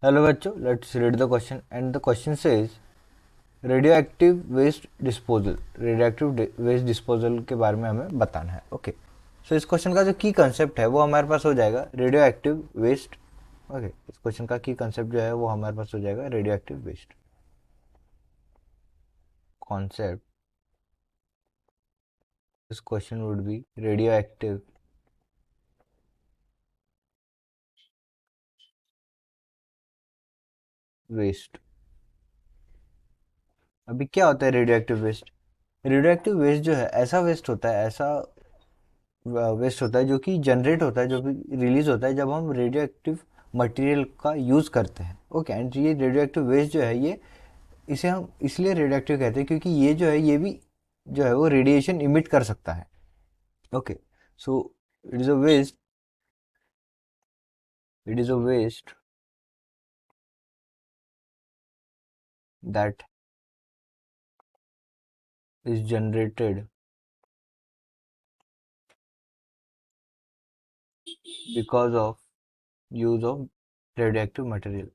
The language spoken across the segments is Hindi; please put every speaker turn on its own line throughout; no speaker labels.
हेलो बच्चों, let's read the question and the question says radioactive waste disposal. Radioactive waste disposal के बारे में हमें बताना है। ओके, सो इस क्वेश्चन का जो की कंसेप्ट है वो हमारे पास हो जाएगा रेडियो एक्टिव वेस्ट। ओके, इस क्वेश्चन का की कंसेप्ट जो है वो हमारे पास हो जाएगा radioactive waste concept. This question would be radioactive waste. अभी क्या होता है radioactive waste? Radioactive waste जो है ऐसा वेस्ट होता है, ऐसा वेस्ट होता है जो कि जनरेट होता है, जो कि रिलीज होता है जब हम रेडियो एक्टिव मटेरियल का यूज़ करते हैं। ओके, एंड ये रेडियो एक्टिव वेस्ट जो है ये, इसे हम इसलिए रेडियो एक्टिव कहते हैं क्योंकि ये जो है ये भी जो है वो रेडिएशन इमिट कर सकता है। Okay, so it is a waste, it is a waste that is generated because of use of radioactive material,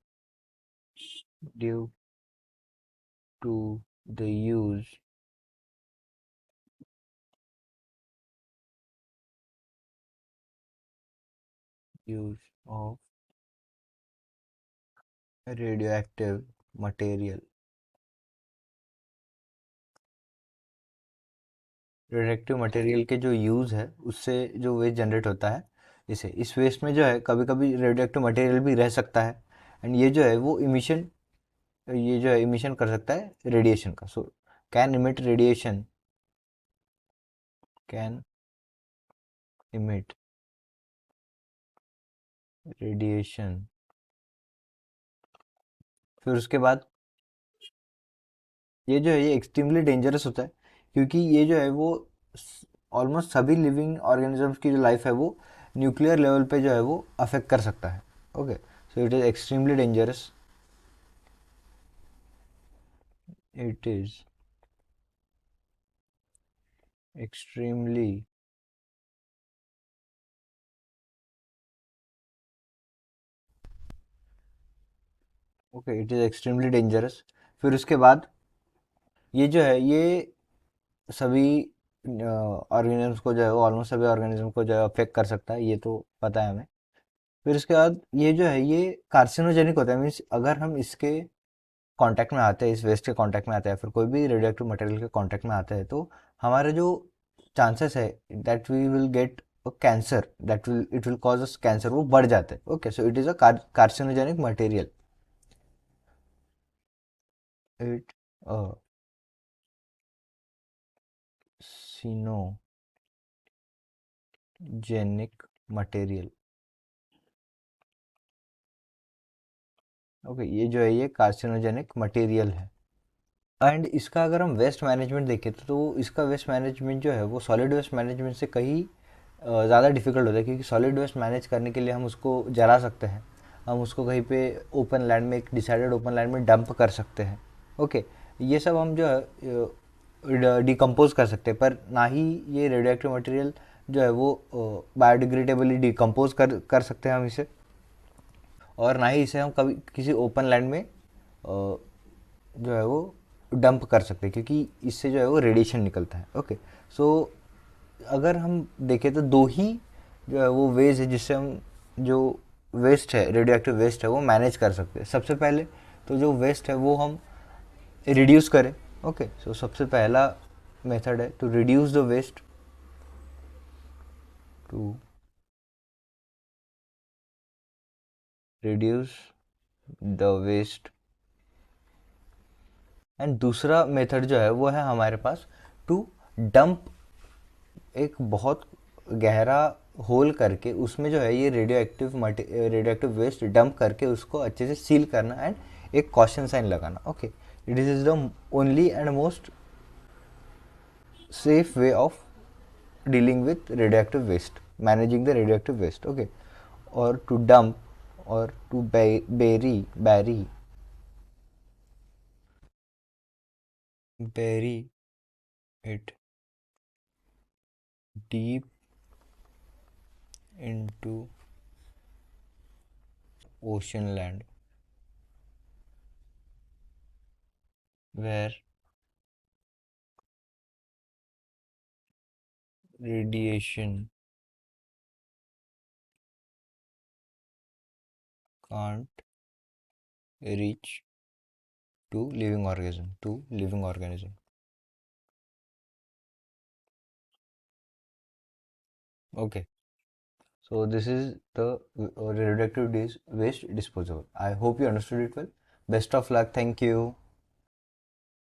due to the use of radioactive material। Radioactive material के जो यूज़ है उससे जो वेस्ट जनरेट होता है, इसे इस वेस्ट में जो है कभी कभी रेडियोएक्टिव मटेरियल भी रह सकता है। एंड ये जो है वो इमिशन, ये जो है इमिशन कर सकता है रेडिएशन का। So can emit radiation, can emit radiation. फिर उसके बाद ये जो है ये एक्सट्रीमली डेंजरस होता है क्योंकि ये जो है वो ऑलमोस्ट सभी लिविंग ऑर्गेनिजम्स की जो लाइफ है वो न्यूक्लियर लेवल पे जो है वो अफेक्ट कर सकता है। Okay, so it is extremely dangerous, it is extremely okay, it is extremely dangerous. फिर उसके बाद ये जो है ये सभी ऑर्गेनिज्म को जो है वो ऑलमोस्ट सभी ऑर्गेनिज्म को जो है अफेक्ट कर सकता है, ये तो पता है हमें। फिर उसके बाद ये जो है ये कार्सिनोजेनिक होता है, मीन्स अगर हम इसके कांटेक्ट में आते हैं, इस वेस्ट के कांटेक्ट में आते हैं, फिर कोई भी रेडियो एक्टिव मटेरियल के कांटेक्ट में आते हैं तो हमारे जो चांसेस है that we will get cancer, that will it will cause us cancer, वो बढ़ जाते हैं। Okay, so it is a carcinogenic material. It carcinogenic material. Okay, ये जो है ये कार्सिनोजेनिक मटेरियल है। एंड इसका अगर हम वेस्ट मैनेजमेंट देखें तो इसका वेस्ट मैनेजमेंट जो है वो सॉलिड वेस्ट मैनेजमेंट से कहीं ज़्यादा डिफिकल्ट होता है क्योंकि सॉलिड वेस्ट मैनेज करने के लिए हम उसको जला सकते हैं, हम उसको कहीं पे ओपन लैंड में, एक डिसाइडेड ओपन लैंड में डंप कर सकते हैं। ओके, ये सब हम जो है डिकम्पोज कर सकते हैं, पर ना ही ये रेडियो एक्टिव मटेरियल जो है वो बायोडिग्रेडेबली डिकम्पोज कर सकते हैं हम इसे, और ना ही इसे हम कभी किसी ओपन लैंड में जो है वो डंप कर सकते हैं क्योंकि इससे जो है वो रेडिएशन निकलता है। ओके, सो अगर हम देखें तो दो ही जो है वो वेज है जिससे हम जो वेस्ट है, रेडियो एक्टिव वेस्ट है, वो मैनेज कर सकते हैं। सबसे पहले तो जो वेस्ट है वो हम रिड्यूस करें। ओके, सो सबसे पहला मेथड है to reduce the waste, to reduce the waste. And दूसरा मेथड जो है वो है हमारे पास टू डंप, एक बहुत गहरा होल करके उसमें जो है ये रेडियो एक्टिव वेस्ट डंप करके उसको अच्छे से सील करना एंड एक कॉशन साइन लगाना। Okay, it is the only and most safe way of dealing with radioactive waste, managing the radioactive waste. Okay, और टू डंप और to bury it deep into ocean land। where radiation can't reach to living organism. Okay, so this is the radioactive waste disposal. I hope you understood it well. Best of luck. Thank you.